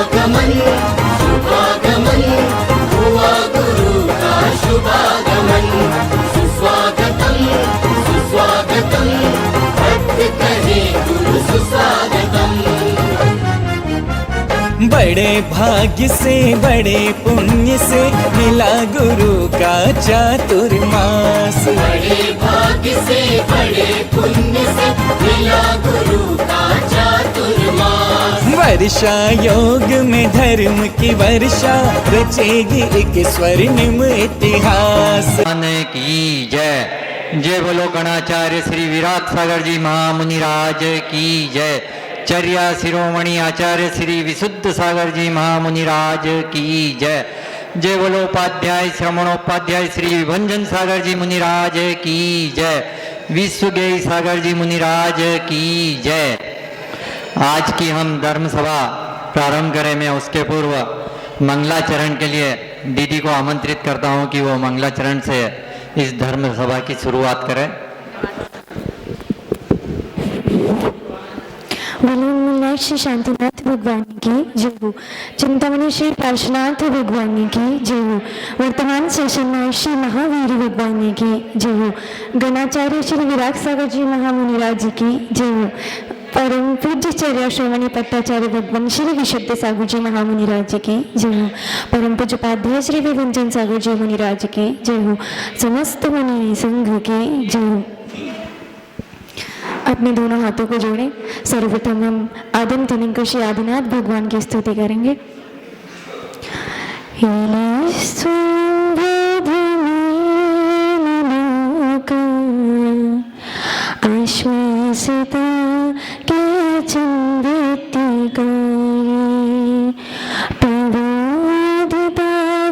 शुभागमन शुभागमन हुआ गुरु का शुभागमन। सुस्वागतम सुस्वागतम भक्त कहे गुरु सुस्वागतम। बड़े भाग्य से बड़े पुण्य से मिला गुरु का चातुर्मास। बड़े भाग्य से बड़े पुण्य से मिला गुरु का चातुर्मास। वर्षा योग में धर्म की वर्षा रचेगी एक स्वर्णिम इतिहास। की जय। जय बोलो गणाचार्य श्री विराट सागर जी महामुनिराज की जय। चर्या शिरोमणि आचार्य श्री विशुद्ध सागर जी महामुनिराज की जय। जय बोलो उपाध्याय श्रमणोपाध्याय श्री विभंजन सागर जी मुनिराज की जय। विश्वगेय सागर जी मुनिराज की जय। आज की हम धर्म सभा प्रारंभ करें, मैं उसके पूर्व मंगलाचरण के लिए दीदी को आमंत्रित करता हूं कि वो मंगलाचरण से इस धर्म सभा की शुरुआत करें। श्री शांतिनाथ भगवान की जय हो। चिंतामणि श्री पार्श्वनाथ भगवान की जय हो। वर्तमान सेशन में श्री महावीर भगवान की जय हो। गणाचार्य श्री विराट सागर जी महामुनिराज की जय हो। परम पूज्य चर्या श्रोमणी पट्टाचार्य भगवान श्री विशुद्ध सागर जी महामुनिराज की जय हो। परम पूज्य उपाध्याय श्री विभंजन सागर जी मुनिराज की जय हो। समस्त मुनि संघ की जय हो। अपने दोनों हाथों को जोड़ें। सर्वप्रथम हम आदम तनिक श्री आदिनाथ भगवान की स्तुति करेंगे। आश्वासिता के चंदितिका प्रबोधिता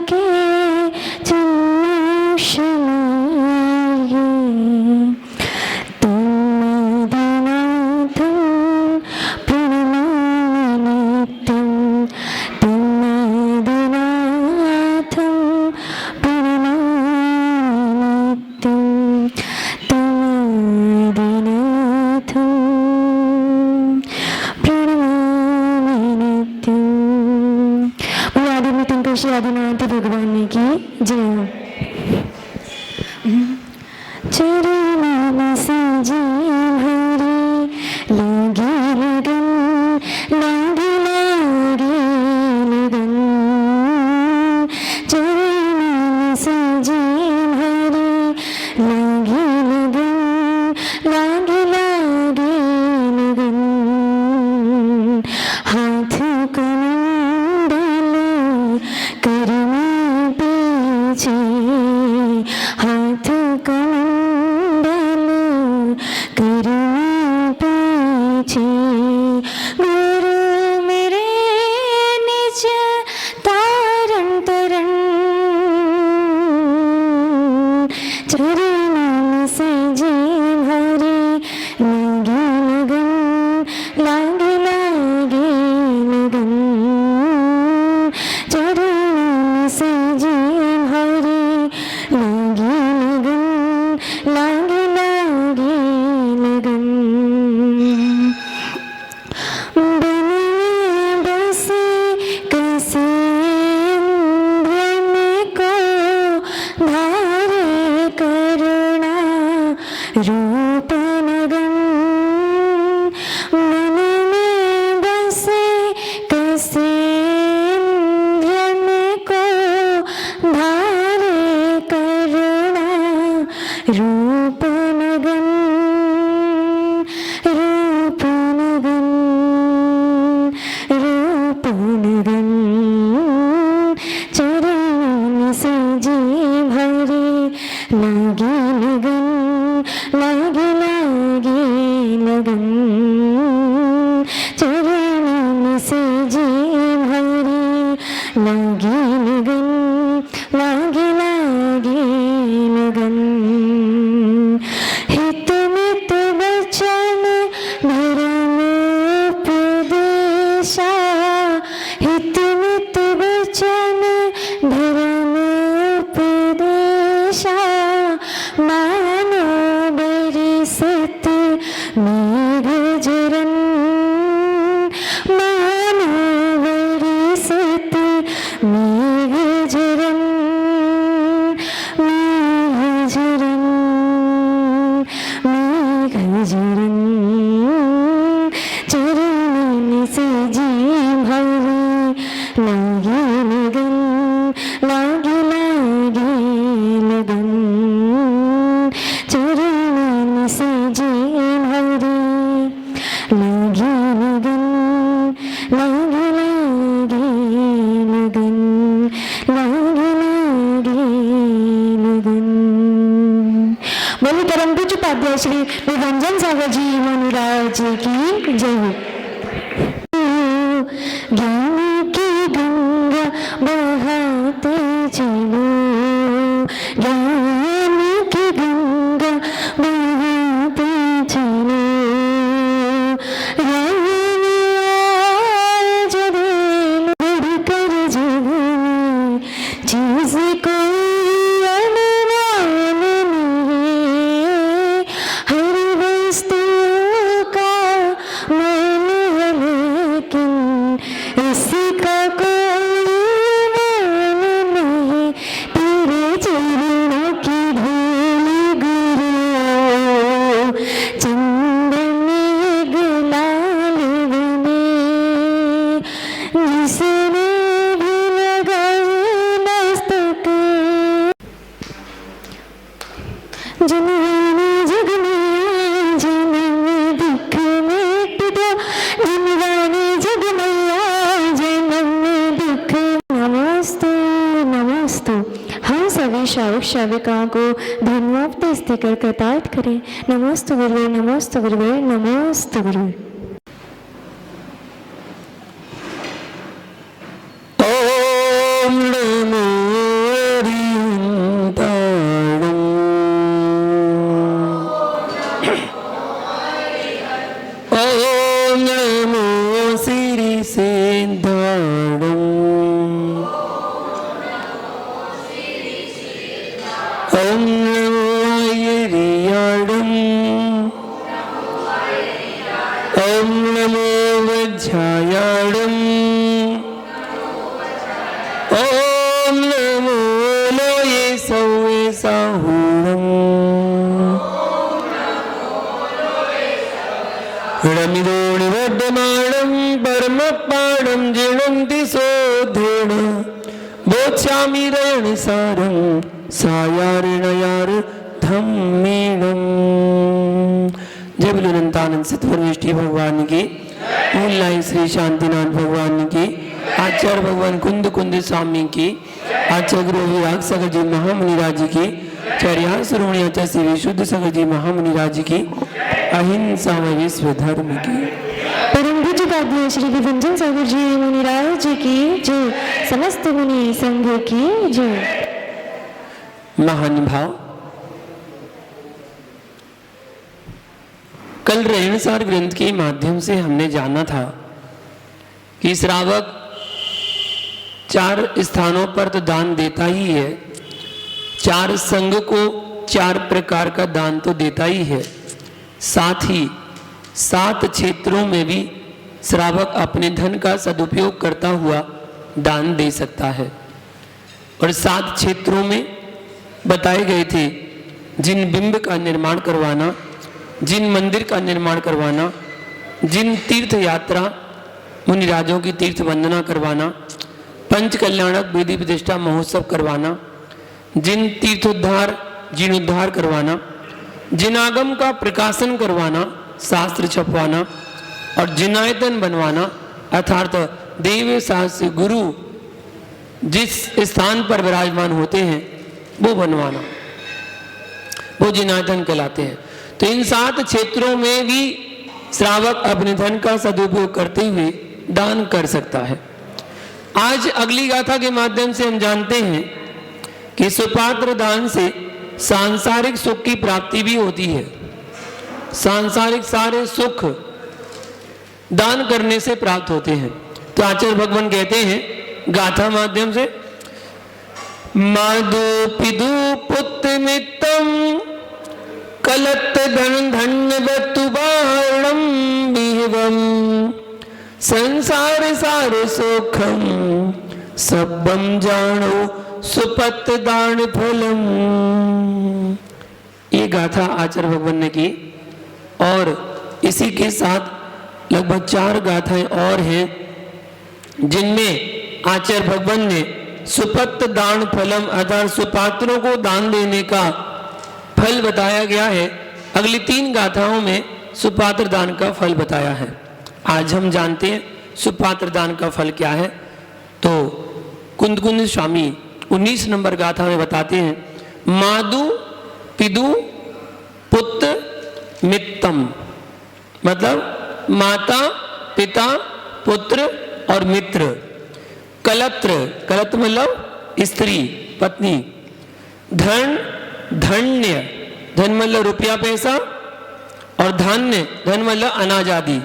के श्री आदिनाथ भगवान की जय हो। चरण से जी भरे लगे लगन लागे लागे लगन। चरण से जी भरे लगे लगन लागे लागे लगन। हाथ हाथ कमंडल करूं पीछे। गुरु मेरे निज तारण तरण चरण से जी भरे लगे लगन लागे लागे लगन। चरण से जी भरे लागे लगन लागे लागे लगन। बन में बसे कैसे इंद्र को धारे करुणा रूप लगन। मन में बसे कैसे इंद्र को धारे रूप लगन रूप लगन रूप लगन। चरण से जी भरे लागे लगन लागे लागे लगन। चरण से जी भरे लागे लगन लागे लागे लगन। हित मित वचन धर्म उपदेशा। हित मित वचन धर्म उपदेशा। मानो बरसत मेघ जरन। मानो श्री निरंजन सागर जी मुनिराज की जय हो। ज्ञान की गंगा बहाते चलो, ज्ञान की गंगा बहाते चलो, राम आज दिन बढ़कर जग में चीज कोई अनमोल नहीं, हर वस्तु का मन है लेकिन इसका कोई मोल नहीं, तेरे चरणों की धूल गुरु चंदन गुलाल बने, जिसने भी लगाए मस्तक जनवाने जग में जन्म दुख मिट दो, जनवाने जग में जन्म दुख। नमस्ते नमस्ते। हम सभी श्रावक श्राविकाओं को धन्यवाद देकर कृतार्थ करें। नमोस्तु गुरुवे नमोस्तु गुरुवे नमोस्तु गुरुवे। ओम नमो हरिहंताणं। ओम नमो श्रीसेन्धाणं। ओम नमो हरियाणं। ओम नमो वज्रायाणं। ओम नमो लोये सौवे साहूणं। रमिदोणिवर्धमाणं परमपाणं जीर्णन्ति सोधेण, बोध्यामि रणसारं सायारिणयार धम्मेणं। जय बोलो अनंतानंद सतगुरु विष्णु भगवान की, ऑनलाइन श्री शांतिनाथ भगवान की, आचार्य भगवान कुंद कुंद स्वामी की, आचार्य गुरु विराग सागर जी महामुनिराज जी की, चर्या श्रोणी आचार्य श्री विशुद्ध सागर जी महामुनिराज जी की, अहिंसा व विश्व धर्म की। परम पूज्य श्री निरंजन सागर जी मुनिराज जी की जय। समस्त मुनि संघ की जय। महानुभाव, कल रेणुसार ग्रंथ के माध्यम से हमने जाना था कि श्रावक 4 स्थानों पर तो दान देता ही है, 4 संघ को 4 प्रकार का दान तो देता ही है, साथ ही 7 क्षेत्रों में भी श्रावक अपने धन का सदुपयोग करता हुआ दान दे सकता है। और 7 क्षेत्रों में बताए गए थे, जिन बिंब का निर्माण करवाना, जिन मंदिर का निर्माण करवाना, जिन तीर्थ यात्रा मुनिराजों की तीर्थ वंदना करवाना, पंच कल्याणक विधि प्रतिष्ठा महोत्सव करवाना, जिन तीर्थोद्धार जीर्णोद्धार करवाना, जिन आगम का प्रकाशन करवाना, शास्त्र छपवाना और जिनायतन बनवाना, अर्थात देव शास्त्र गुरु जिस स्थान पर विराजमान होते हैं वो बनवाना, वो जिनायतन कहलाते हैं। तो इन 7 क्षेत्रों में भी श्रावक अपने धन का सदुपयोग करते हुए दान कर सकता है। आज अगली गाथा के माध्यम से हम जानते हैं कि सुपात्र दान से सांसारिक सुख की प्राप्ति भी होती है। सांसारिक सारे सुख दान करने से प्राप्त होते हैं। तो आचार्य भगवान कहते हैं गाथा माध्यम से, माधु पिदु पुत्र मित्रम कलत धन धन्य वतु बारणम विहवम संसार सार सुखम सबम जानो सुपत दान फलम। ये गाथा आचार्य भगवान ने की और इसी के साथ लगभग 4 गाथाएं और हैं जिनमें आचार्य भगवान ने सुपत दान फलम अर्थात सुपात्रों को दान देने का फल बताया गया है। अगली 3 गाथाओं में सुपात्र दान का फल बताया है। आज हम जानते हैं सुपात्र दान का फल क्या है। तो कुंद कुंद स्वामी 19 नंबर गाथा में बताते हैं, मादु पिदु पुत्र मित्तम, मतलब माता पिता पुत्र और मित्र। कलत्र, कलत्र मतलब स्त्री पत्नी। धन धन्य, धन मतलब रुपया पैसा, और धान्य, धन मतलब अनाज आदि।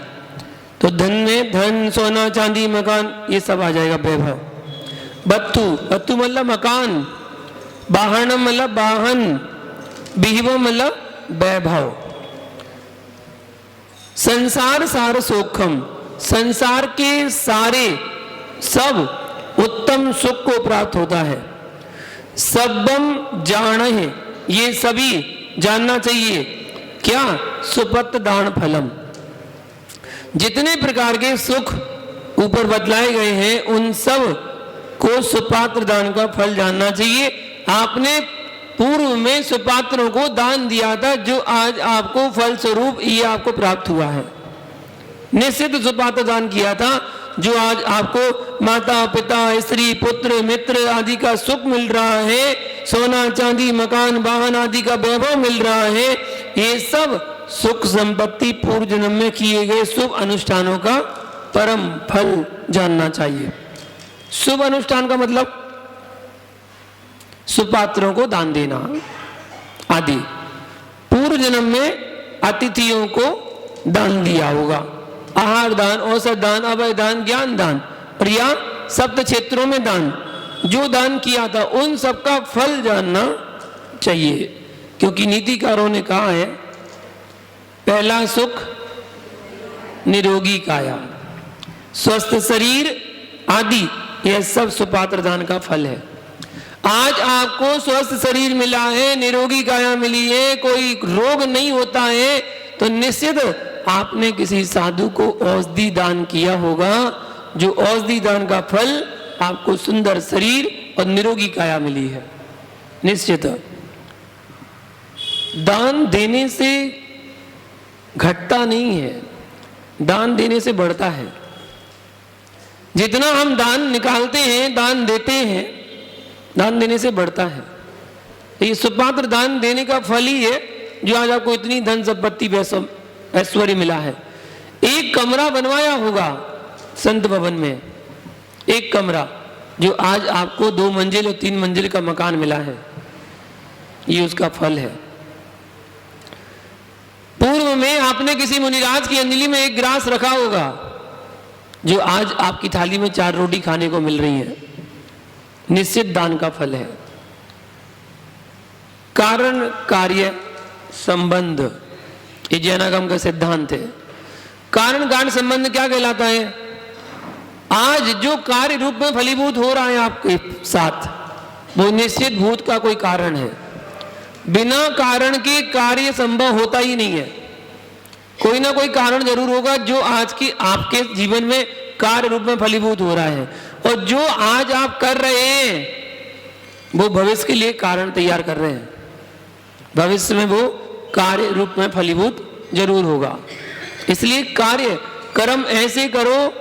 तो धन में धन सोना चांदी मकान ये सब आ जाएगा वैभव। बत्तु, बत्तु मतलब मकान। वाहनम मतलब वाहन। विहिव मतलब वैभव। संसार सार सोखम, संसार के सारे सब उत्तम सुख को प्राप्त होता है। सबम जान है, ये सभी जानना चाहिए क्या? सुपत दान फलम, जितने प्रकार के सुख ऊपर बतलाए गए हैं उन सब को सुपात्र दान का फल जानना चाहिए। आपने पूर्व में सुपात्रों को दान दिया था, जो आज आपको फल स्वरूप ये आपको प्राप्त हुआ है। निश्चित सुपात्र दान किया था, जो आज आपको माता पिता स्त्री पुत्र मित्र आदि का सुख मिल रहा है, सोना चांदी मकान वाहन आदि का वैभव मिल रहा है। ये सब सुख संपत्ति पूर्व जन्म में किए गए शुभ अनुष्ठानों का परम फल जानना चाहिए। शुभ अनुष्ठान का मतलब सुपात्रों को दान देना आदि। पूर्व जन्म में अतिथियों को दान दिया होगा, आहार दान, औषध दान, अभय दान, ज्ञान दान, और या सप्त क्षेत्रों में दान जो दान किया था उन सबका फल जानना चाहिए। क्योंकि नीतिकारों ने कहा है पहला सुख निरोगी काया, स्वस्थ शरीर आदि, यह सब सुपात्र दान का फल है। आज आपको स्वस्थ शरीर मिला है, निरोगी काया मिली है, कोई रोग नहीं होता है, तो निश्चित आपने किसी साधु को औषधि दान किया होगा, जो औषधि दान का फल आपको सुंदर शरीर और निरोगी काया मिली है। निश्चित दान देने से घटता नहीं है, दान देने से बढ़ता है। जितना हम दान निकालते हैं, दान देते हैं, दान देने से बढ़ता है। ये सुपात्र दान देने का फल ही है जो आज आपको इतनी धन संपत्ति ऐश्वर्य मिला है। एक कमरा बनवाया होगा संत भवन में, एक कमरा, जो आज आपको 2 मंजिल और 3 मंजिल का मकान मिला है, ये उसका फल है। पूर्व में आपने किसी मुनिराज की अंजलि में एक ग्रास रखा होगा, जो आज आपकी थाली में 4 रोटी खाने को मिल रही है, निश्चित दान का फल है। कारण कार्य संबंध, ये जैनागम का सिद्धांत है। कारण कारण संबंध क्या कहलाता है? आज जो कार्य रूप में फलीभूत हो रहा है आपके साथ, वो निश्चित भूत का कोई कारण है। बिना कारण के कार्य संभव होता ही नहीं है। कोई ना कोई कारण जरूर होगा जो आज की आपके जीवन में कार्य रूप में फलीभूत हो रहा है, और जो आज आप कर रहे हैं वो भविष्य के लिए कारण तैयार कर रहे हैं। भविष्य में वो कार्य रूप में फलीभूत जरूर होगा। इसलिए कार्य कर्म ऐसे करो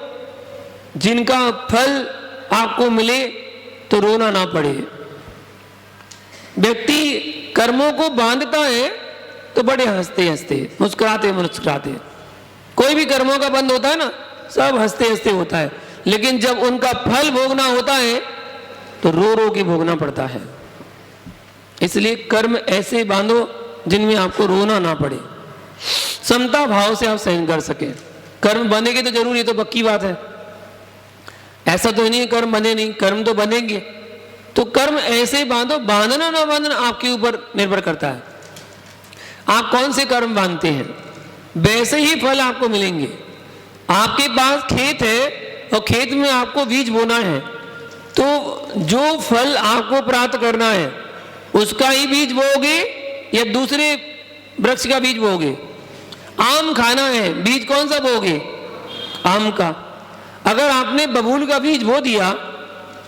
जिनका फल आपको मिले तो रोना ना पड़े। व्यक्ति कर्मों को बांधता है तो बड़े हंसते हंसते मुस्कुराते मुस्कुराते, कोई भी कर्मों का बंद होता है ना, सब हंसते हंसते होता है, लेकिन जब उनका फल भोगना होता है तो रो रो के भोगना पड़ता है। इसलिए कर्म ऐसे बांधो जिनमें आपको रोना ना पड़े, समता भाव से आप सहन कर सके। कर्म बनेंगे तो जरूर, ये तो पक्की बात है, ऐसा तो नहीं कर्म बने नहीं, कर्म तो बनेंगे। तो कर्म ऐसे बांधो, बांधना ना बांधना आपके ऊपर निर्भर करता है। आप कौन से कर्म बांधते हैं वैसे ही फल आपको मिलेंगे। आपके पास खेत है और खेत में आपको बीज बोना है, तो जो फल आपको प्राप्त करना है उसका ही बीज बोओगे या दूसरे वृक्ष का बीज बोओगे? आम खाना है, बीज कौन सा बोओगे? आम का। अगर आपने बबूल का बीज बो दिया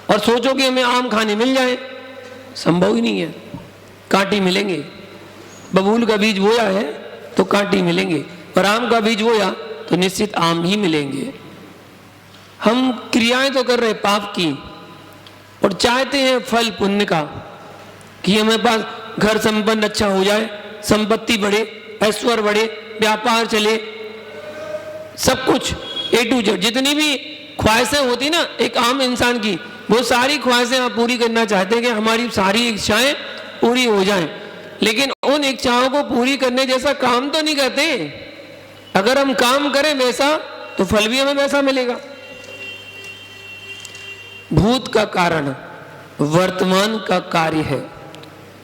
और सोचो कि हमें आम खाने मिल जाए, संभव ही नहीं है, कांटे मिलेंगे। बबूल का बीज बोया है तो कांटे मिलेंगे, और आम का बीज बोया तो निश्चित आम ही मिलेंगे। हम क्रियाएं तो कर रहे पाप की और चाहते हैं फल पुण्य का, कि हमें पास घर संपन्न अच्छा हो जाए, संपत्ति बढ़े, ऐश्वर्य बढ़े, व्यापार चले, सब कुछ A to Z जितनी भी ख्वाहिशें होती ना एक आम इंसान की, वो सारी ख्वाहिशें आप पूरी करना चाहते हैं कि हमारी सारी इच्छाएं पूरी हो जाएं, लेकिन उन इच्छाओं को पूरी करने जैसा काम तो नहीं करते। अगर हम काम करें वैसा तो फल भी हमें वैसा मिलेगा। भूत का कारण वर्तमान का कार्य है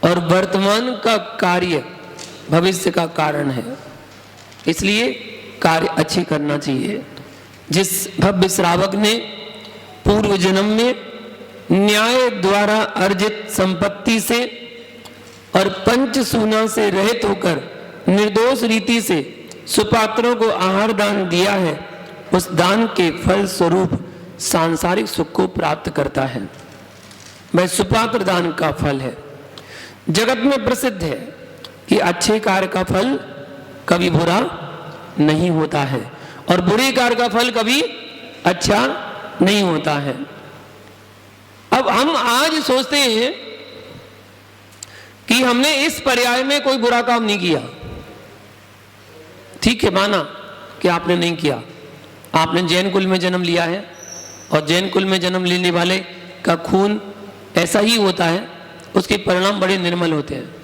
और वर्तमान का कार्य भविष्य का कारण है, इसलिए कार्य अच्छे करना चाहिए। जिस भव्य श्रावक ने पूर्व जन्म में न्याय द्वारा अर्जित संपत्ति से और पंचसूना से रहित होकर निर्दोष रीति से सुपात्रों को आहार दान दिया है, उस दान के फल स्वरूप सांसारिक सुख को प्राप्त करता है। वह सुपात्र दान का फल है। जगत में प्रसिद्ध है कि अच्छे कार्य का फल कभी बुरा नहीं होता है और बुरे कार्य का फल कभी अच्छा नहीं होता है। अब हम आज सोचते हैं कि हमने इस पर्याय में कोई बुरा काम नहीं किया, ठीक है, माना कि आपने नहीं किया, आपने जैन कुल में जन्म लिया है और जैन कुल में जन्म लेने वाले का खून ऐसा ही होता है, उसके परिणाम बड़े निर्मल होते हैं,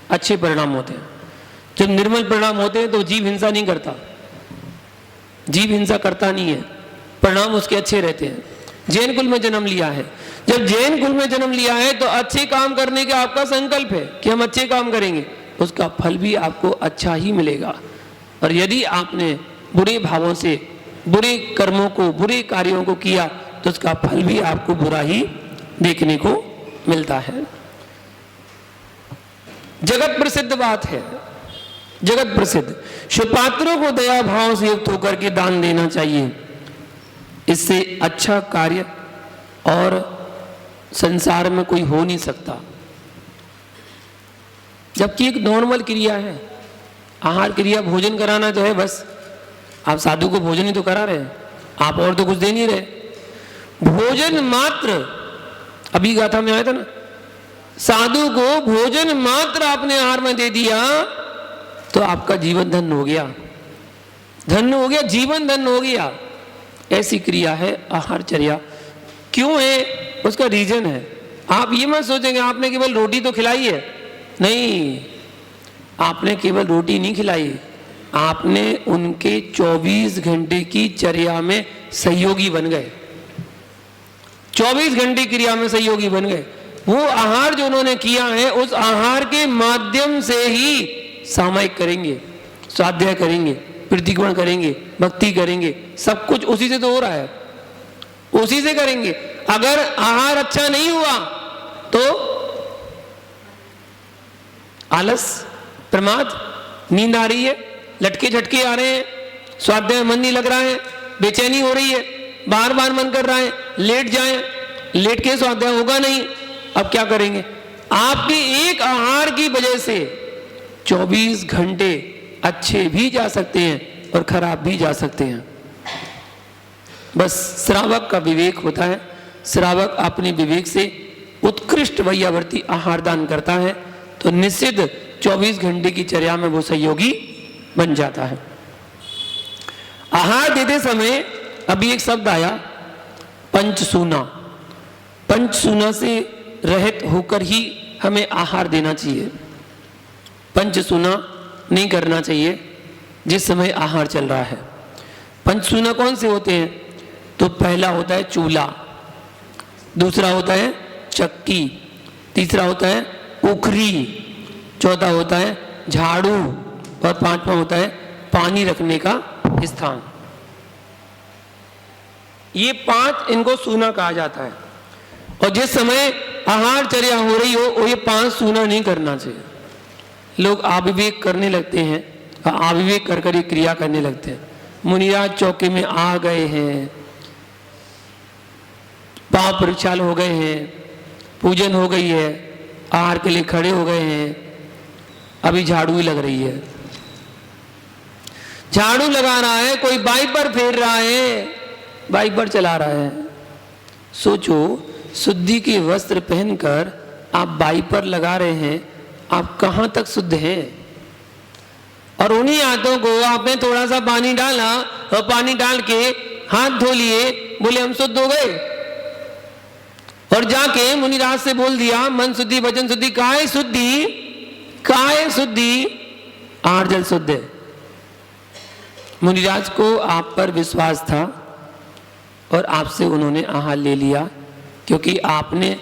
अच्छे परिणाम होते हैं। जब निर्मल परिणाम होते हैं तो जीव हिंसा नहीं करता, जीव हिंसा करता नहीं है, परिणाम उसके अच्छे रहते हैं। जैन कुल में जन्म लिया है, जब जैन कुल में जन्म लिया है तो अच्छे काम करने का आपका संकल्प है कि हम अच्छे काम करेंगे, उसका फल भी आपको अच्छा ही मिलेगा। और यदि आपने बुरे भावों से बुरे कर्मों को बुरे कार्यों को किया तो उसका फल भी आपको बुरा ही देखने को मिलता है। जगत प्रसिद्ध बात है, जगत प्रसिद्ध, सुपात्रों को दया भाव से युक्त होकर के दान देना चाहिए। इससे अच्छा कार्य और संसार में कोई हो नहीं सकता। जबकि एक नॉर्मल क्रिया है, आहार क्रिया, भोजन कराना तो है बस। आप साधु को भोजन ही तो करा रहे हैं, आप और तो कुछ दे नहीं रहे। भोजन मात्र, अभी गाथा में आया था ना, साधु को भोजन मात्र आपने आहार में दे दिया तो आपका जीवन धन्य हो गया, धन्य हो गया, जीवन धन्य हो गया। ऐसी क्रिया है आहारचर्या। क्यों है? उसका रीजन है। आप ये मत सोचेंगे आपने केवल रोटी तो खिलाई है, नहीं, आपने केवल रोटी नहीं खिलाई, आपने उनके 24 घंटे की चर्या में सहयोगी बन गए, 24 घंटे क्रिया में सहयोगी बन गए। वो आहार जो उन्होंने किया है उस आहार के माध्यम से ही सामायिक करेंगे, स्वाध्याय करेंगे, प्रतिक्रमण करेंगे, भक्ति करेंगे, सब कुछ उसी से तो हो रहा है, उसी से करेंगे। अगर आहार अच्छा नहीं हुआ तो आलस, प्रमाद, नींद आ रही है, लटके झटके आ रहे हैं, स्वाध्याय मन नहीं लग रहा है, बेचैनी हो रही है, बार बार मन कर रहा है लेट जाएं, लेट के स्वाध्याय होगा नहीं। अब क्या करेंगे? आपके एक आहार की वजह से 24 घंटे अच्छे भी जा सकते हैं और खराब भी जा सकते हैं। बस श्रावक का विवेक होता है, श्रावक अपने विवेक से उत्कृष्ट वैयावर्ती आहार दान करता है तो निश्चित 24 घंटे की चर्या में वो सहयोगी बन जाता है। आहार देते समय अभी एक शब्द आया पंचसूना, पंचसूना से रहित होकर ही हमें आहार देना चाहिए, पंचसूना नहीं करना चाहिए जिस समय आहार चल रहा है। पंचसूना कौन से होते हैं? तो पहला होता है चूल्हा, दूसरा होता है चक्की, तीसरा होता है उखरी, चौथा होता है झाड़ू और पांचवा होता है पानी रखने का स्थान। ये 5 इनको सूना कहा जाता है। और जिस समय आहार चर्या हो रही हो वो ये 5 सूना नहीं करना चाहिए। लोग आविवेक करने लगते हैं, आविवेक कर कर ये क्रिया करने लगते हैं। मुनिराज चौके में आ गए हैं, पांव प्रक्षाल हो गए हैं, पूजन हो गई है, आहार के लिए खड़े हो गए हैं, अभी झाड़ू ही लग रही है, झाड़ू लगा रहा है, कोई वाइपर फेर रहा है, वाइपर चला रहा है। सोचो शुद्धि के वस्त्र पहनकर आप वाइपर लगा रहे हैं, आप कहां तक शुद्ध हैं? और उन्हीं हाथों को आपने थोड़ा सा पानी डाला और पानी डाल के हाथ धो लिए, बोले हम शुद्ध हो गए। और जाके मुनिराज से बोल दिया मन शुद्धि वचन शुद्धि काय शुद्धि, काय शुद्धि, आहार जल शुद्ध है। मुनिराज को आप पर विश्वास था और आपसे उन्होंने आहार ले लिया, क्योंकि आपने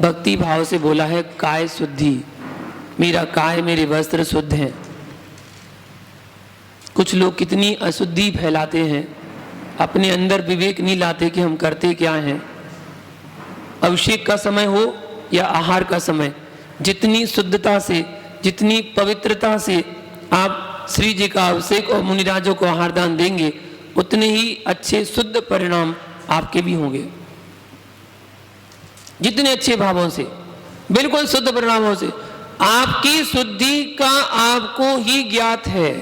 भक्ति भाव से बोला है काय शुद्धि, मेरा काय मेरे वस्त्र शुद्ध हैं। कुछ लोग कितनी अशुद्धि फैलाते हैं, अपने अंदर विवेक नहीं लाते कि हम करते क्या हैं। अभिषेक का समय हो या आहार का समय, जितनी शुद्धता से, जितनी पवित्रता से आप श्री जी का अभिषेक और मुनिराजों को आहार दान देंगे, उतने ही अच्छे शुद्ध परिणाम आपके भी होंगे। जितने अच्छे भावों से, बिल्कुल शुद्ध परिणामों से। आपकी शुद्धि का आपको ही ज्ञात है,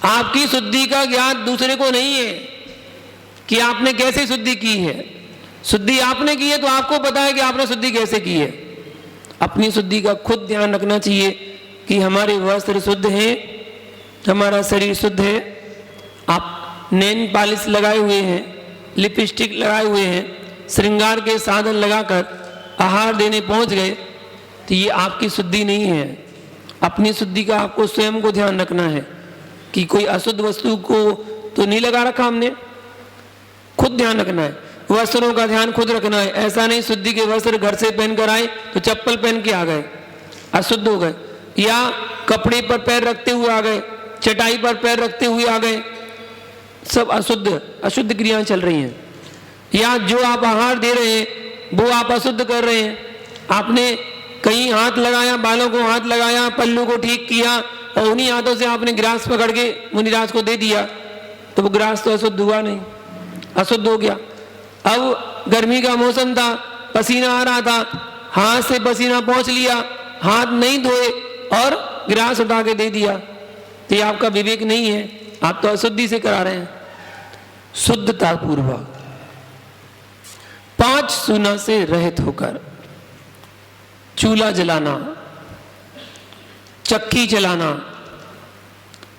आपकी शुद्धि का ज्ञात दूसरे को नहीं है कि आपने कैसे शुद्धि की है। शुद्धि आपने की है तो आपको पता है कि आपने शुद्धि कैसे की है। अपनी शुद्धि का खुद ध्यान रखना चाहिए कि हमारे वस्त्र शुद्ध हैं, हमारा शरीर शुद्ध है। आप नेल पॉलिश लगाए हुए हैं, लिपस्टिक लगाए हुए हैं, श्रृंगार के साधन लगाकर आहार देने पहुंच गए, तो ये आपकी शुद्धि नहीं है। अपनी शुद्धि का आपको स्वयं को ध्यान रखना है कि कोई अशुद्ध वस्तु को तो नहीं लगा रखा हमने, खुद ध्यान रखना है। वस्त्रों का ध्यान खुद रखना है। ऐसा नहीं शुद्धि के वस्त्र घर से पहन कर आए तो चप्पल पहन के आ गए, अशुद्ध हो गए, या कपड़े पर पैर रखते हुए आ गए, चटाई पर पैर रखते हुए आ गए, सब अशुद्ध अशुद्ध क्रियाएं चल रही हैं। या जो आप आहार दे रहे हैं वो आप अशुद्ध कर रहे हैं। आपने कहीं हाथ लगाया, बालों को हाथ लगाया, पल्लू को ठीक किया और उन्हीं हाथों से आपने ग्रास पकड़ के मुनिराज को दे दिया, तो वो ग्रास तो अशुद्ध हुआ नहीं, अशुद्ध हो गया। अब गर्मी का मौसम था, पसीना आ रहा था, हाथ से पसीना पहुंच लिया, हाथ नहीं धोए और गिलास उठा के दे दिया, तो ये आपका विवेक नहीं है, आप तो अशुद्धि से करा रहे हैं। शुद्धता पूर्वक 5 सुना से रहित होकर चूल्हा जलाना, चक्की चलाना,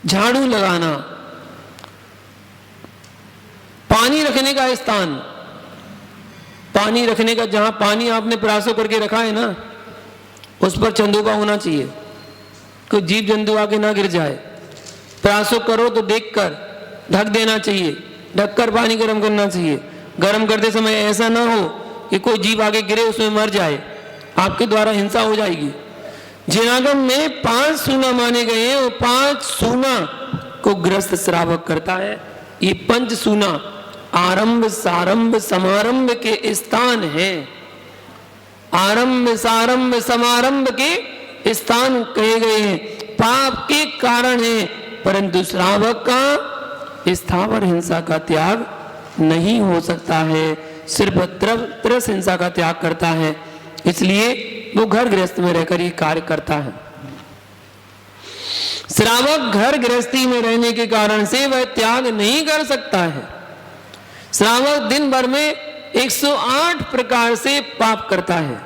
झाड़ू लगाना, पानी रखने का स्थान, पानी रखने का जहां पानी आपने परासो करके रखा है ना, उस पर चंदोबा होना चाहिए, कोई जीव जंतु आके ना गिर जाए। परासो करो तो देखकर ढक देना चाहिए, ढककर पानी गर्म करना चाहिए। गर्म करते समय ऐसा ना हो कि कोई जीव आगे गिरे उसमें मर जाए, आपके द्वारा हिंसा हो जाएगी। जिनागम में 5 सूना माने गए हैं और 5 सूना को ग्रस्त श्रावक करता है। ये 5 सूना आरंभ सारंभ समारंभ के स्थान है, आरंभ सारंभ समारंभ के स्थान कहे गए हैं। पाप के कारण है, परंतु श्रावक का स्थावर हिंसा का त्याग नहीं हो सकता है, सिर्फ त्रस हिंसा का त्याग करता है। इसलिए वो घर गृहस्थ में रहकर ये कार्य करता है। श्रावक घर गृहस्थी में रहने के कारण से वह त्याग नहीं कर सकता है। श्रावक दिन भर में 108 प्रकार से पाप करता है,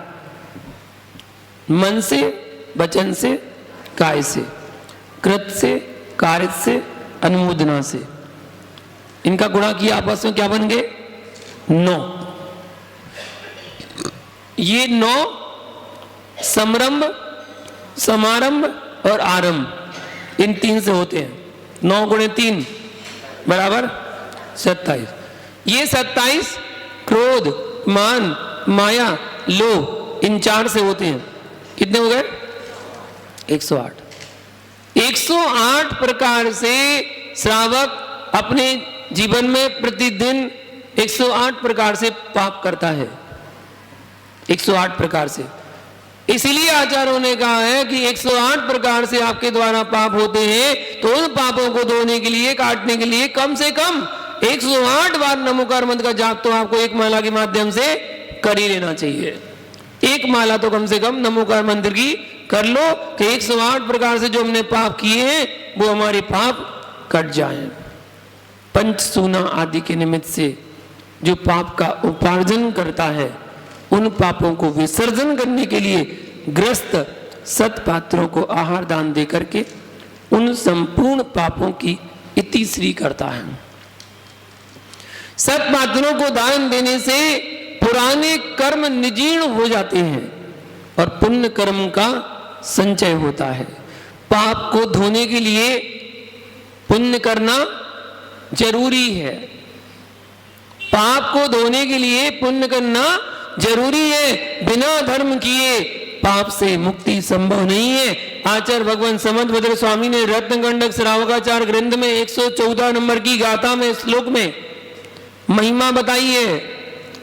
मन से, वचन से, काय से, कृत से, कार्य से, अनुमोदना से। इनका गुणा किया आपस में क्या बन गए? 9। ये 9 समरंभ, समारंभ और आरंभ, इन 3 से होते हैं। 9 गुणे 3 बराबर 27। ये 27 क्रोध, मान, माया, लोभ, इन 4 से होते हैं। कितने हो गए? 108। 108 प्रकार से श्रावक अपने जीवन में प्रतिदिन 108 प्रकार से पाप करता है, 108 प्रकार से। इसीलिए आचार्यों ने कहा है कि 108 प्रकार से आपके द्वारा पाप होते हैं, तो उन पापों को धोने के लिए, काटने के लिए कम से कम 108 बार नमोकार मंत्र का जाप तो आपको एक माला के माध्यम से कर ही लेना चाहिए। एक माला तो कम से कम नमोकार मंत्र की कर लो कि 108 प्रकार से जो हमने पाप किए हैं वो हमारे पाप कट जाएं। पंचसूना आदि के निमित्त से जो पाप का उपार्जन करता है, उन पापों को विसर्जन करने के लिए ग्रस्त 7 पात्रों को आहार दान दे करके उन संपूर्ण पापों की इतिश्री करता है। सत्पात्रों को दान देने से पुराने कर्म निजीर्ण हो जाते हैं और पुण्य कर्म का संचय होता है। पाप को धोने के लिए पुण्य करना जरूरी है। पाप को धोने के लिए पुण्य करना जरूरी है। बिना धर्म किए पाप से मुक्ति संभव नहीं है। आचार्य भगवान समंतभद्र स्वामी ने रत्नगंडक श्रावकाचार ग्रंथ में 114 नंबर की गाथा में श्लोक में महिमा बताई है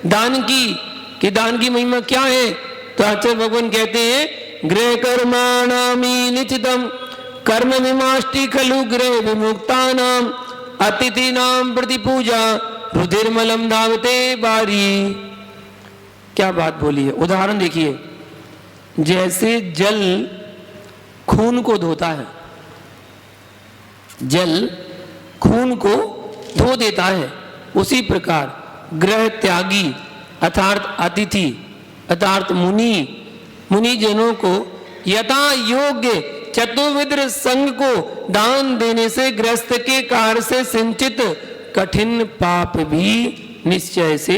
दान की, कि दान की महिमा क्या है। तो आचार्य भगवान कहते हैं गृह कर्माणामि निचितम कर्म विमाष्टि खलु गृह विमुक्तानाम अतिथिनाम प्रतिपूजा रुधिर्मलम धावते बारी। क्या बात बोली है। उदाहरण देखिए, जैसे जल खून को धोता है, जल खून को धो देता है, उसी प्रकार ग्रह त्यागी अर्थात अतिथि अर्थात मुनिजनों को यथा योग्य चतुर्विध संघ को दान देने से गृहस्थ के कार्य से संचित कठिन पाप भी निश्चय से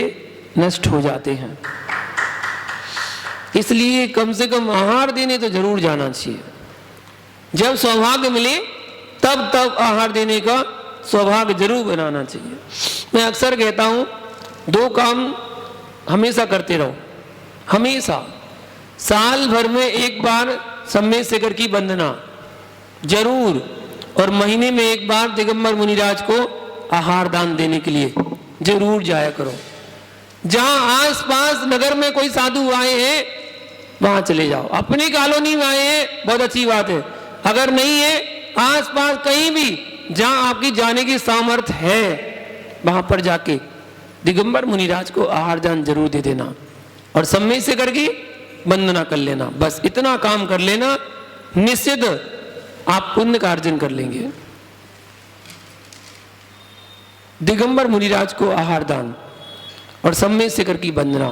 नष्ट हो जाते हैं। इसलिए कम से कम आहार देने तो जरूर जाना चाहिए। जब सौभाग्य मिले तब आहार देने का सौभाग्य जरूर बनाना चाहिए। मैं अक्सर कहता हूं 2 काम हमेशा करते रहो, हमेशा। साल भर में एक बार सम्मेद शिखर की वंदना जरूर, और महीने में एक बार दिगंबर मुनिराज को आहार दान देने के लिए जरूर जाया करो। जहां आसपास नगर में कोई साधु आए हैं वहां चले जाओ। अपनी कॉलोनी में आए हैं बहुत अच्छी बात है, अगर नहीं है आसपास कहीं भी जहां आपकी जाने की सामर्थ्य है वहां पर जाके दिगंबर मुनिराज को आहार दान जरूर दे देना और सम्मेद से करके वंदना कर लेना। बस इतना काम कर लेना, निश्चित आप पुण्य का अर्जन कर लेंगे। दिगंबर मुनिराज को आहार दान और सम्मेद शिखर की वंदना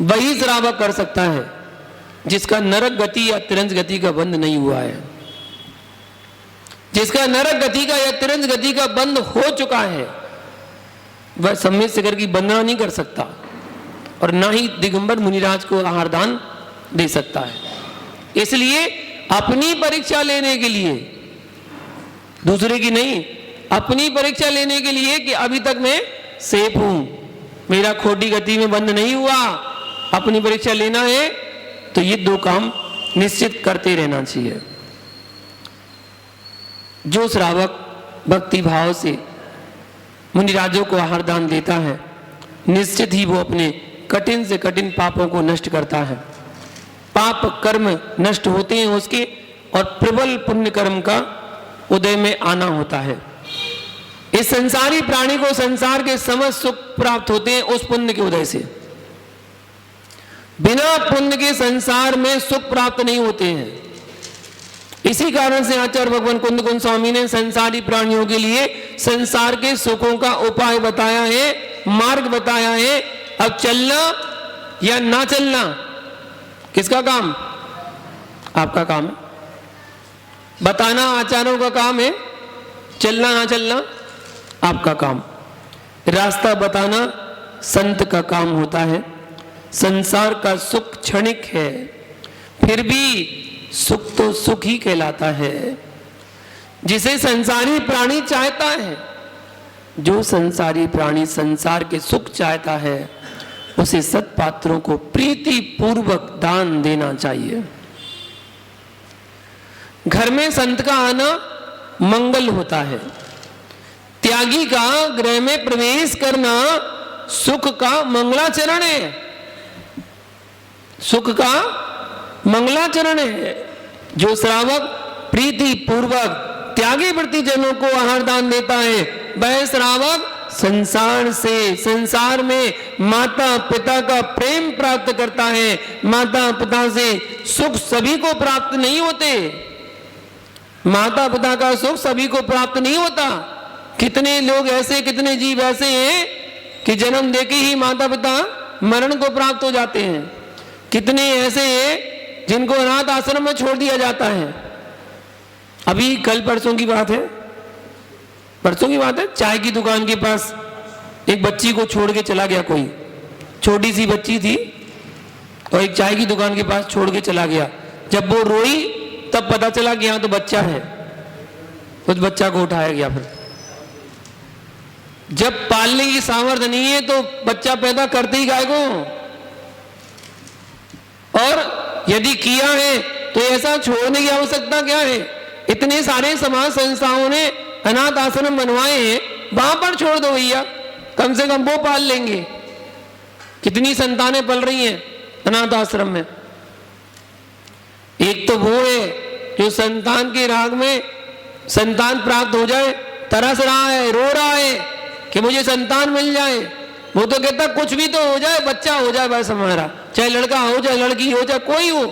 वही श्रावक कर सकता है जिसका नरक गति या तिरंज गति का बंध नहीं हुआ है। जिसका नरक गति का या तिरंज गति का बंध हो चुका है वह सम्मेद शिखर की वंदना नहीं कर सकता और ना ही दिगंबर मुनिराज को आहार दान दे सकता है। इसलिए अपनी परीक्षा लेने के लिए, दूसरे की नहीं, अपनी परीक्षा लेने के लिए कि अभी तक मैं सेफ हूं, मेरा खोटी गति में बंद नहीं हुआ, अपनी परीक्षा लेना है तो ये 2 काम निश्चित करते रहना चाहिए। जो श्रावक भक्ति भाव से मुनिराजों को आहार दान देता है निश्चित ही वो अपने कठिन से कठिन पापों को नष्ट करता है। पाप कर्म नष्ट होते हैं उसके और प्रबल पुण्य कर्म का उदय में आना होता है। इस संसारी प्राणी को संसार के समस्त सुख प्राप्त होते हैं उस पुण्य के उदय से। बिना पुण्य के संसार में सुख प्राप्त नहीं होते हैं। इसी कारण से आचार्य भगवान कुंद कुंज स्वामी ने संसारी प्राणियों के लिए संसार के सुखों का उपाय बताया है, मार्ग बताया है। अब चलना या ना चलना किसका काम? आपका काम है। बताना आचार्यों का काम है, चलना ना चलना आपका काम। रास्ता बताना संत का काम होता है। संसार का सुख क्षणिक है, फिर भी सुख तो सुख ही कहलाता है। जिसे संसारी प्राणी चाहता है, जो संसारी प्राणी संसार के सुख चाहता है उसे सत्पात्रों को प्रीति पूर्वक दान देना चाहिए। घर में संत का आना मंगल होता है। त्यागी का गृह में प्रवेश करना सुख का मंगलाचरण है। सुख का मंगलाचरण है। जो श्रावक प्रीति पूर्वक त्यागी वृत्ति जनों को आहार दान देता है वह श्रावक संसार से, संसार में माता पिता का प्रेम प्राप्त करता है। माता पिता से सुख सभी को प्राप्त नहीं होते। माता पिता का सुख सभी को प्राप्त नहीं होता। कितने लोग ऐसे, कितने जीव ऐसे हैं कि जन्म देके ही माता पिता मरण को प्राप्त हो जाते हैं। कितने ऐसे हैं जिनको अनाथ आश्रम में छोड़ दिया जाता है। अभी कल परसों की बात है, परसों की बात है, चाय की दुकान के पास एक बच्ची को छोड़ के चला गया कोई, छोटी सी बच्ची थी और एक चाय की दुकान के पास छोड़ के चला गया। जब वो रोई तब पता चला कि यहाँ तो बच्चा है, उस बच्चा को उठाया गया। फिर जब पालने की सामर्थ्य नहीं है तो बच्चा पैदा करते ही गाय को, और यदि किया है तो ऐसा छोड़ने की आवश्यकता क्या है? इतने सारे समाज संस्थाओं ने अनाथ आश्रम बनवाए हैं, वहां पर छोड़ दो भैया, कम से कम वो पाल लेंगे। कितनी संतानें पल रही हैं अनाथ आश्रम में। एक तो वो है जो संतान के राग में संतान प्राप्त हो जाए तरस रहा है, रो रहा है कि मुझे संतान मिल जाए। वो तो कहता कुछ भी तो हो जाए, बच्चा हो जाए बस हमारा, चाहे लड़का हो चाहे लड़की हो चाहे कोई हो,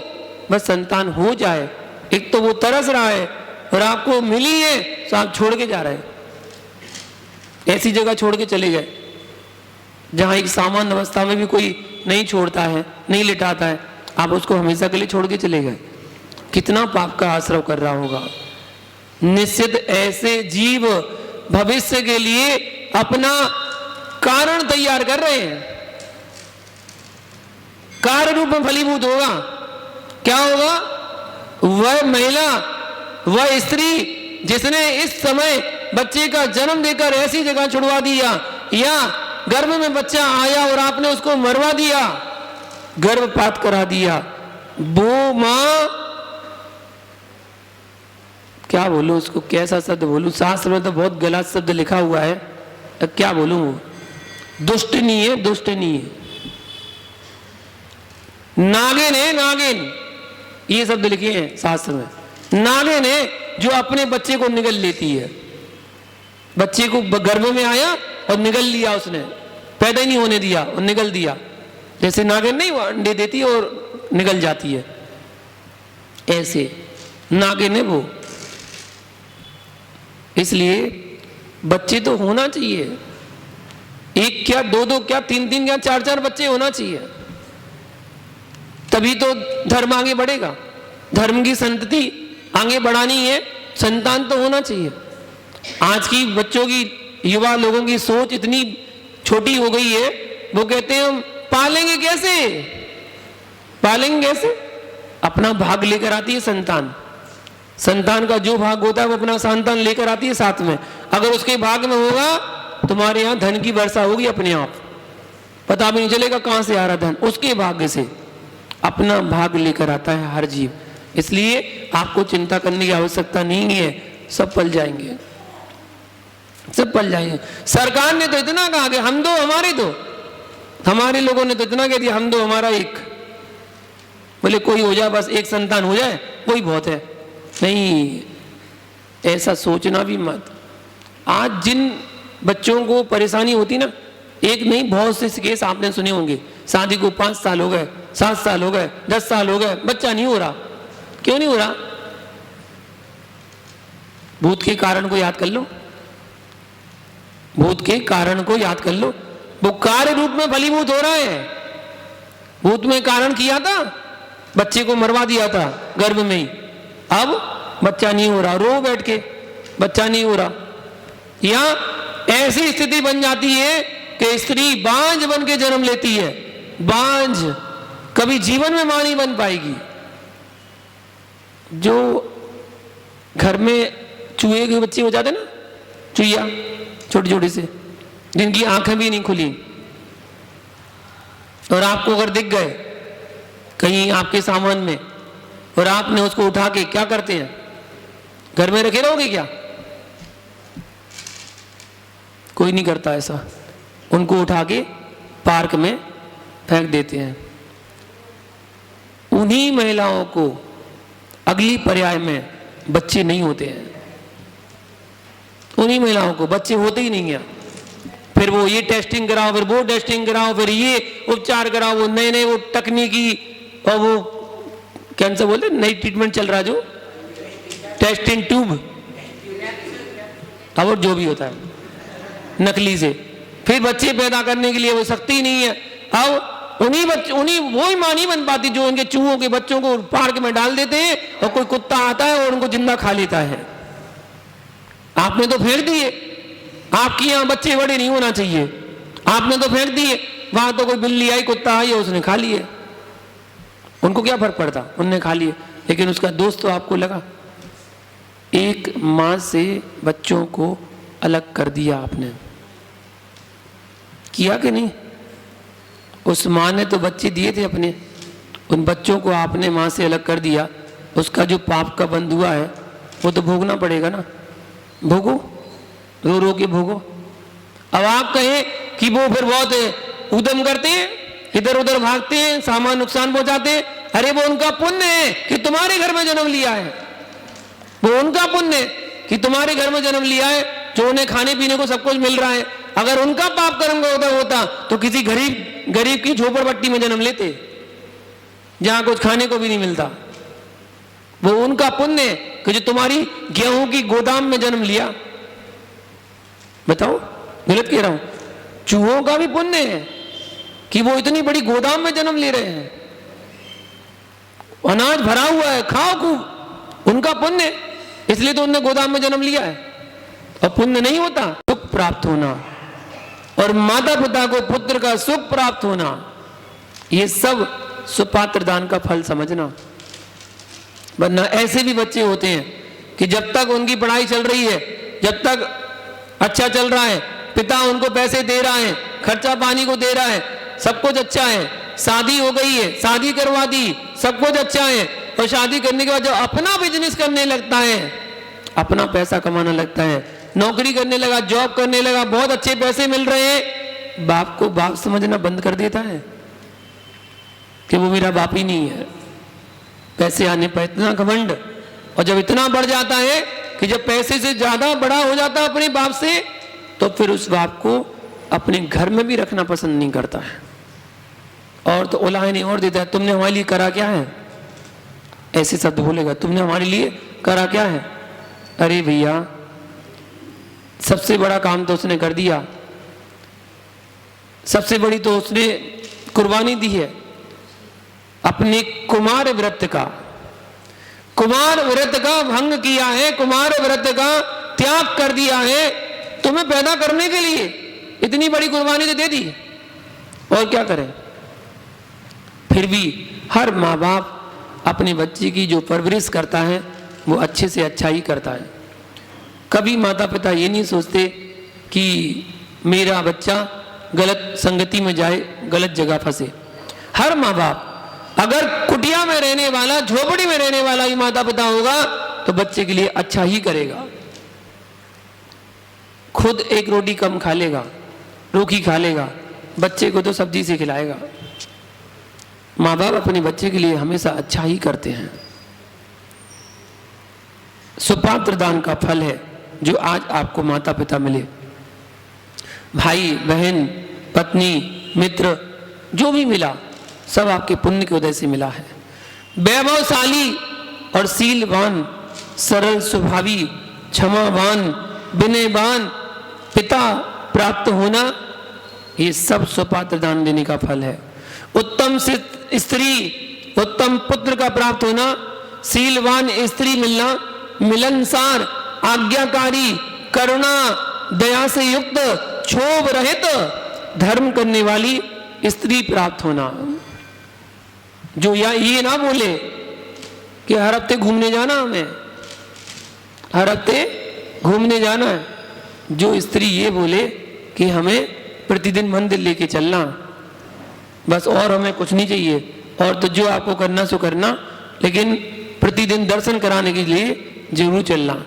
बस संतान हो जाए। एक तो वो तरस रहा है और आपको मिली है तो आप छोड़ के जा रहे हैं। ऐसी जगह छोड़ के चले गए जहां एक सामान्य अवस्था में भी कोई नहीं छोड़ता है, नहीं लिटाता है, आप उसको हमेशा के लिए छोड़ के चले गए। कितना पाप का आश्रय कर रहा होगा। निश्चित ऐसे जीव भविष्य के लिए अपना कारण तैयार कर रहे हैं, कार्य रूप में फलीभूत होगा। क्या होगा? वह महिला, वह स्त्री जिसने इस समय बच्चे का जन्म देकर ऐसी जगह छुड़वा दिया, या गर्भ में बच्चा आया और आपने उसको मरवा दिया, गर्भपात करा दिया, वो मां, क्या बोलूं उसको, कैसा शब्द बोलूं, शास्त्र में तो बहुत गलत शब्द लिखा हुआ है, क्या बोलूं, वो दुष्टनी है, दुष्टनी है, नागिन है, नागिन, ये शब्द लिखे हैं शास्त्र में। नागिन है जो अपने बच्चे को निगल लेती है। बच्चे को गर्भ में आया और निगल लिया उसने, पैदा ही नहीं होने दिया और निगल दिया। जैसे नागिन नहीं, वो अंडे देती है और निगल जाती है, ऐसे नागिन है वो। इसलिए बच्चे तो होना चाहिए, एक क्या, दो दो क्या, तीन तीन क्या, चार चार बच्चे होना चाहिए, तभी तो धर्म आगे बढ़ेगा। धर्म की संतति आगे बढ़ानी है, संतान तो होना चाहिए। आज की बच्चों की, युवा लोगों की सोच इतनी छोटी हो गई है, वो कहते हैं हम पालेंगे कैसे, पालेंगे कैसे? अपना भाग लेकर आती है संतान। संतान का जो भाग होता है वो अपना संतान लेकर आती है साथ में। अगर उसके भाग में होगा, तुम्हारे यहाँ धन की वर्षा होगी अपने आप, पता भी नहीं चलेगा कहां से आ रहा धन, उसके भाग्य से। अपना भाग लेकर आता है हर जीव, इसलिए आपको चिंता करने की आवश्यकता नहीं है, सब पल जाएंगे, सब पल जाएंगे। सरकार ने तो इतना कहा कि हम दो हमारे दो, हमारे लोगों ने तो इतना कह दिया हम दो हमारा एक। बोले कोई हो जाए, बस एक संतान हो जाए, वही बहुत है। नहीं, ऐसा सोचना भी मत। आज जिन बच्चों को परेशानी होती ना, एक नहीं बहुत से केस आपने सुने होंगे, शादी को 5 साल हो गए, 7 साल हो गए, 10 साल हो गए, बच्चा नहीं हो रहा। क्यों नहीं हो रहा? भूत के कारण को याद कर लो, भूत के कारण को याद कर लो। वो कार्य रूप में फलीभूत हो रहा है। भूत में कारण किया था, बच्चे को मरवा दिया था गर्भ में ही, अब बच्चा नहीं हो रहा, रो बैठ के बच्चा नहीं हो रहा। या ऐसी स्थिति बन जाती है कि स्त्री बांझ बन के जन्म लेती है, बांझ, कभी जीवन में मां नहीं बन पाएगी। जो घर में चूहे के बच्चे हो जाते ना, चुईया छोटी छोटी से, जिनकी आंखें भी नहीं खुली, और आपको अगर दिख गए कहीं आपके सामान में और आपने उसको उठा के, क्या करते हैं, घर में रखे रहोगे क्या? कोई नहीं करता ऐसा, उनको उठा के पार्क में फेंक देते हैं। उन्हीं महिलाओं को अगली पर्याय में बच्चे नहीं होते हैं, उन्हीं महिलाओं को बच्चे होते ही नहीं है। फिर वो ये टेस्टिंग कराओ, फिर वो टेस्टिंग कराओ, फिर ये उपचार कराओ, वो नए नए वो तकनीकी, और वो कैंसर बोलते नई ट्रीटमेंट चल रहा जो टेस्टिंग ट्यूब, अब जो भी होता है नकली से, फिर बच्चे पैदा करने के लिए वो शक्ति नहीं है। अब उन्हीं वो ही माँ नहीं बन पाती जो उनके चूहों के बच्चों को पार्क में डाल देते हैं और कोई कुत्ता आता है और उनको जिंदा खा लेता है। आपने तो फेंक दिए, आपके यहाँ बच्चे बड़े नहीं होना चाहिए, आपने तो फेंक दिए, वहां तो कोई बिल्ली आई कुत्ता आई उसने खा लिए, उनको क्या फर्क पड़ता, उनने खा लिए। लेकिन उसका दोस्त तो आपको लगा। एक माँ से बच्चों को अलग कर दिया आपने, किया कि नहीं? उस माँ ने तो बच्चे दिए थे अपने, उन बच्चों को आपने माँ से अलग कर दिया, उसका जो पाप का बंद हुआ है वो तो भोगना पड़ेगा ना। भोगो, रो रो के भोगो। अब आप कहें कि वो फिर बहुत उद्यम करते हैं, इधर उधर भागते हैं, सामान नुकसान पहुंचाते हैं, अरे वो उनका पुण्य है कि तुम्हारे घर में जन्म लिया है, वो उनका पुण्य है कि तुम्हारे घर में जन्म लिया है, जो उन्हें खाने पीने को सब कुछ मिल रहा है। अगर उनका पाप कर्म का होता तो किसी गरीब की झोपड़पट्टी में जन्म लेते जहां कुछ खाने को भी नहीं मिलता। वो उनका पुण्य है कि जो तुम्हारी गेहूं की गोदाम में जन्म लिया। बताओ गलत कह रहा हूं? चूहों का भी पुण्य है कि वो इतनी बड़ी गोदाम में जन्म ले रहे हैं, अनाज भरा हुआ है, खाओ खूब, उनका पुण्य, इसलिए तो उनने गोदाम में जन्म लिया है। और पुण्य नहीं होता सुख प्राप्त होना, और माता पिता को पुत्र का सुख प्राप्त होना, ये सब सुपात्र दान का फल समझना। वरना ऐसे भी बच्चे होते हैं कि जब तक उनकी पढ़ाई चल रही है, जब तक अच्छा चल रहा है, पिता उनको पैसे दे रहा है, खर्चा पानी को दे रहा है, सब कुछ अच्छा है, शादी हो गई है, शादी करवा दी, सब कुछ अच्छा है, और शादी करने के बाद जब अपना बिजनेस करने लगता है, अपना पैसा कमाने लगता है, नौकरी करने लगा, जॉब करने लगा, बहुत अच्छे पैसे मिल रहे हैं, बाप को बाप समझना बंद कर देता है कि वो मेरा बाप ही नहीं है। पैसे आने पर इतना घमंड, और जब इतना बढ़ जाता है कि जब पैसे से ज्यादा बड़ा हो जाता है अपने बाप से, तो फिर उस बाप को अपने घर में भी रखना पसंद नहीं करता है, और तो उलाहने और देता है, तुमने हमारे लिए करा क्या है? ऐसे शब्द बोलेगा, तुमने हमारे लिए करा क्या है? अरे भैया, सबसे बड़ा काम तो उसने कर दिया, सबसे बड़ी तो उसने कुर्बानी दी है अपने कुमार व्रत का, कुमार व्रत का भंग किया है, कुमार व्रत का त्याग कर दिया है, तुम्हें पैदा करने के लिए इतनी बड़ी कुर्बानी तो दे दी, और क्या करें? फिर भी हर माँ बाप अपने बच्चे की जो परवरिश करता है वो अच्छे से अच्छा ही करता है। कभी माता पिता ये नहीं सोचते कि मेरा बच्चा गलत संगति में जाए, गलत जगह फंसे। हर माँ बाप, अगर कुटिया में रहने वाला, झोपड़ी में रहने वाला ही माता पिता होगा तो बच्चे के लिए अच्छा ही करेगा। खुद एक रोटी कम खा लेगा, रूखी खा लेगा, बच्चे को तो सब्जी से खिलाएगा। माँ बाप अपने बच्चे के लिए हमेशा अच्छा ही करते हैं। सुपात्र दान का फल है जो आज आपको माता पिता मिले, भाई बहन, पत्नी, मित्र, जो भी मिला सब आपके पुण्य के उदय से मिला है। वैभवशाली और शीलवान, सरल स्वभावी, क्षमावान, विनयवान पिता प्राप्त होना, ये सब सुपात्र दान देने का फल है। उत्तम स्त्री, उत्तम पुत्र का प्राप्त होना, शीलवान स्त्री मिलना, मिलनसार, आज्ञाकारी, करुणा, दया से युक्त, क्षोभ रहित, धर्म करने वाली स्त्री प्राप्त होना। जो या ये ना बोले कि हर हफ्ते घूमने जाना, हमें हर हफ्ते घूमने जाना है। जो स्त्री ये बोले कि हमें प्रतिदिन मंदिर लेके चलना, बस और हमें कुछ नहीं चाहिए, और तो जो आपको करना सो करना, लेकिन प्रतिदिन दर्शन कराने के लिए जरूर चलना,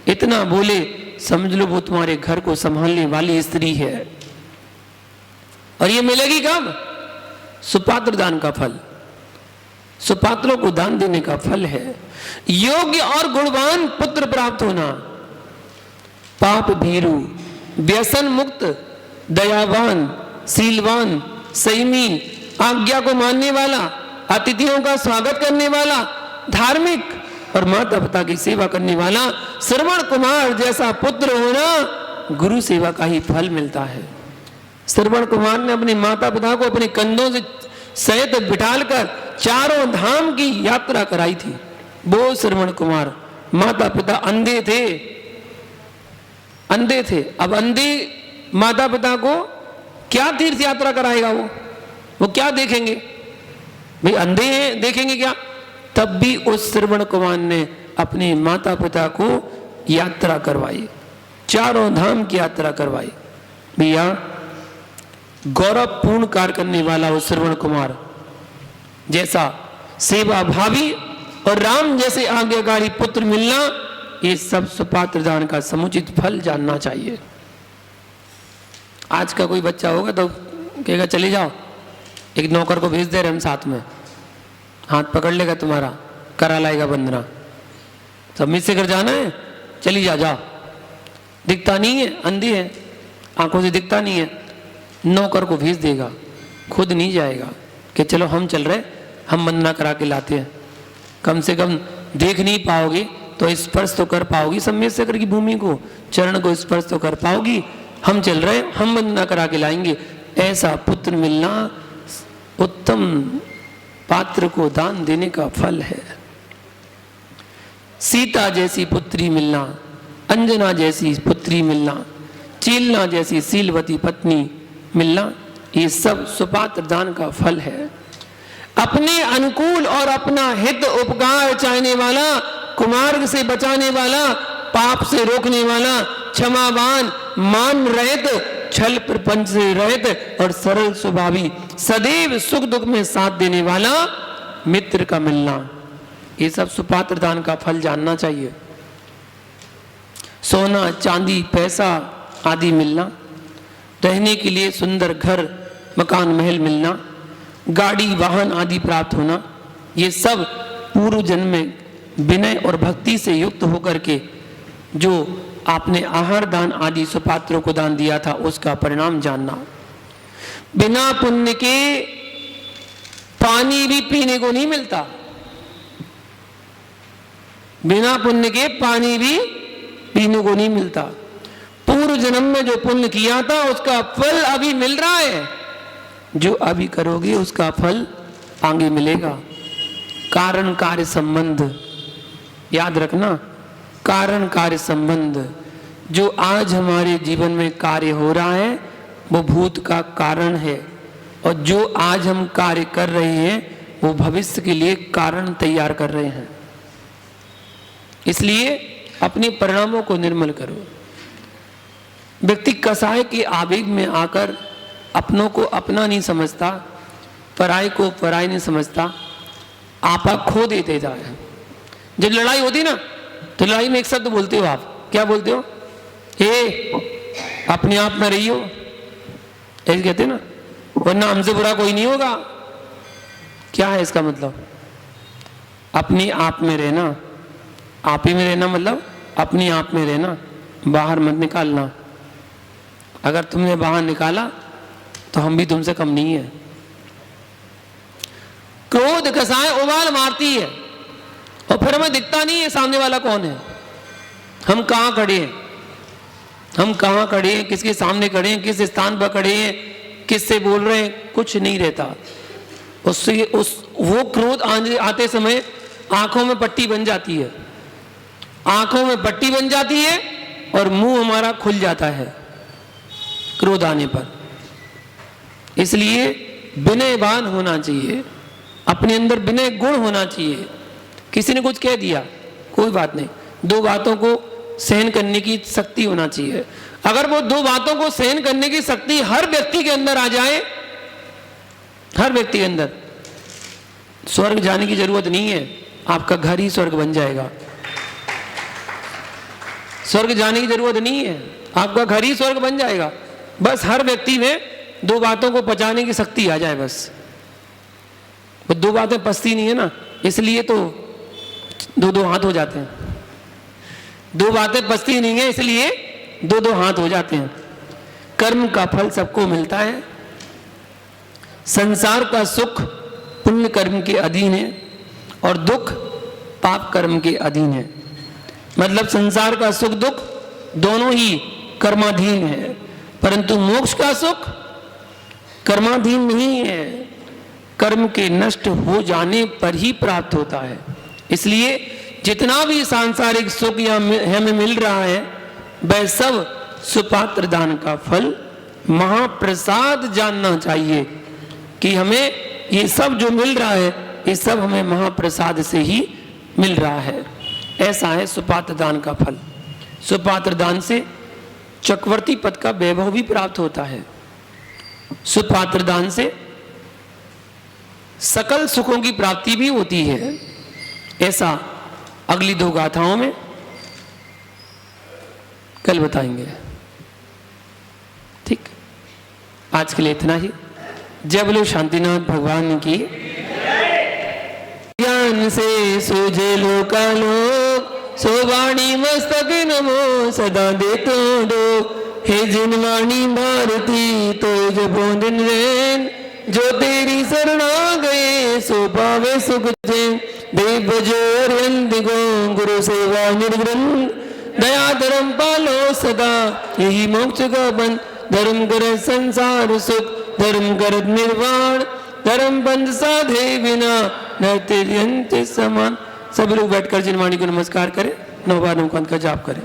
इतना बोले, समझ लो वो तुम्हारे घर को संभालने वाली स्त्री है। और ये मिलेगी कब? सुपात्र दान का फल, सुपात्रों को दान देने का फल है। योग्य और गुणवान पुत्र प्राप्त होना, पाप भीरु, व्यसन मुक्त, दयावान, शीलवान, संयमी, आज्ञा को मानने वाला, अतिथियों का स्वागत करने वाला, धार्मिक और माता पिता की सेवा करने वाला श्रवण कुमार जैसा पुत्र होना, गुरु सेवा का ही फल मिलता है। श्रवण कुमार ने अपने माता पिता को अपने कंधों से सहित बिठाल कर चारों धाम की यात्रा कराई थी। वो श्रवण कुमार माता पिता अंधे थे, अंधे थे। अब अंधे माता पिता को क्या तीर्थ यात्रा कराएगा? वो क्या देखेंगे भाई? अंधे हैं, देखेंगे क्या? तब भी उस श्रवण कुमार ने अपने माता पिता को यात्रा करवाई, चारों धाम की यात्रा करवाई। भैया गौरवपूर्ण कार्य करने वाला वो श्रवण कुमार जैसा सेवा भावी और राम जैसे आज्ञाकारी पुत्र मिलना, ये सब सुपात्र दान का समुचित फल जानना चाहिए। आज का कोई बच्चा होगा तो कहेगा चले जाओ, एक नौकर को भेज दे रहे हम साथ में, हाथ पकड़ लेगा तुम्हारा, करा लाएगा वंदना, सब मिल से कर जाना है, चली जा, जाओ। दिखता नहीं है, अंधी है, आंखों से दिखता नहीं है, नौकर को भेज देगा, खुद नहीं जाएगा कि चलो हम चल रहे, हम वंदना करा के लाते हैं। कम से कम देख नहीं पाओगी तो स्पर्श तो कर पाओगी, सम्यक से करके भूमि को, चरण को स्पर्श तो कर पाओगी। हम चल रहे, हम वंदना करा के लाएंगे। ऐसा पुत्र मिलना उत्तम पात्र को दान देने का फल है। सीता जैसी पुत्री मिलना, अंजना जैसी पुत्री मिलना, चीलना जैसी शीलवती पत्नी मिलना, ये सब सुपात्र दान का फल है। अपने अनुकूल और अपना हित उपकार चाहने वाला, कुमार्ग से बचाने वाला, पाप से रोकने वाला, क्षमावान, मान रहित, छल प्रपंच से रहित और सरल स्वभावी, सदैव सुख दुख में साथ देने वाला मित्र का मिलना, ये सब सुपात्र दान का फल जानना चाहिए। सोना चांदी पैसा आदि मिलना, रहने के लिए सुंदर घर मकान महल मिलना, गाड़ी वाहन आदि प्राप्त होना, ये सब पूर्व जन्म में विनय और भक्ति से युक्त होकर के जो आपने आहार दान आदि सुपात्रों को दान दिया था उसका परिणाम जानना। बिना पुण्य के पानी भी पीने को नहीं मिलता, बिना पुण्य के पानी भी पीने को नहीं मिलता। पूर्व जन्म में जो पुण्य किया था उसका फल अभी मिल रहा है, जो अभी करोगे उसका फल आगे मिलेगा। कारण कार्य संबंध याद रखना, कारण कार्य संबंध, जो आज हमारे जीवन में कार्य हो रहा है वो भूत का कारण है, और जो आज हम कार्य कर रहे हैं वो भविष्य के लिए कारण तैयार कर रहे हैं। इसलिए अपने परिणामों को निर्मल करो। व्यक्ति कसाय के आवेग में आकर अपनों को अपना नहीं समझता, पराई को पराई नहीं समझता, आपा खो देते है। जब लड़ाई होती ना तो लड़ाई में एक शब्द बोलते हो, आप क्या बोलते हो? हे अपने आप में रहियो, ऐसे कहते ना, वरना हमसे बुरा कोई नहीं होगा। क्या है इसका मतलब? अपने आप में रहना, आप ही में रहना मतलब अपने आप में रहना, बाहर मत निकालना। अगर तुमने बाहर निकाला तो हम भी तुमसे कम नहीं है। क्रोध कसाय उबाल मारती है और फिर हमें दिखता नहीं है सामने वाला कौन है, हम कहाँ खड़े हैं, हम कहाँ खड़े हैं, किसके सामने खड़े हैं, किस स्थान पर खड़े हैं, किससे बोल रहे हैं, कुछ नहीं रहता। उससे वो क्रोध आते समय आंखों में पट्टी बन जाती है, आंखों में पट्टी बन जाती है और मुंह हमारा खुल जाता है क्रोध आने पर। इसलिए विनयवान होना चाहिए, अपने अंदर विनय गुण होना चाहिए। किसी ने कुछ कह दिया, कोई बात नहीं, दो बातों को सहन करने की शक्ति होना चाहिए। अगर वो दो बातों को सहन करने की शक्ति हर व्यक्ति के अंदर आ जाए, हर व्यक्ति के अंदर, स्वर्ग जाने की जरूरत नहीं है, आपका घर ही स्वर्ग बन जाएगा। स्वर्ग जाने की जरूरत नहीं है, आपका घर ही स्वर्ग बन जाएगा। बस हर व्यक्ति में दो बातों को पचाने की शक्ति आ जाए। बस वो दो बातें पचती नहीं है ना, इसलिए तो दो दो हाथ हो जाते हैं। दो बातें पचती नहीं है इसलिए दो दो हाथ हो जाते हैं। कर्म का फल सबको मिलता है। संसार का सुख पुण्य कर्म के अधीन है और दुख पाप कर्म के अधीन है। मतलब संसार का सुख दुख दोनों ही कर्माधीन है, परंतु मोक्ष का सुख कर्माधीन नहीं है। कर्म के नष्ट हो जाने पर ही प्राप्त होता है। इसलिए जितना भी सांसारिक सुख या हमें मिल रहा है वह सब सुपात्र दान का फल महाप्रसाद जानना चाहिए कि हमें ये सब जो मिल रहा है ये सब हमें महाप्रसाद से ही मिल रहा है। ऐसा है सुपात्र दान का फल। सुपात्र दान से चक्रवर्ती पद का वैभव भी प्राप्त होता है। सुपात्र दान से सकल सुखों की प्राप्ति भी होती है। ऐसा अगली 2 गाथाओं में कल बताएंगे। ठीक, आज के लिए इतना ही। जय बोलो शांतिनाथ भगवान की। ज्ञान से सूझे लोकालोक, सो वाणी मस्तक नमो सदा देतो दो। हे जिन वाणी भारती तो जपो दिन रैन, जो तेरी शरणा गए सो पावे सुख चैन। देव बजोर गो गुरु सेवा निर्ग्रंथ, दया धर्म पालो सदा यही मोक्ष का बंध। धर्म कर संसार सुख, धर्म कर निर्वाण, धर्म बंध साधे बिना न तेरे अंत समान। सभी लोग बैठकर जिन वाणी को नमस्कार करें, 9 बार ओंकार का जाप करें।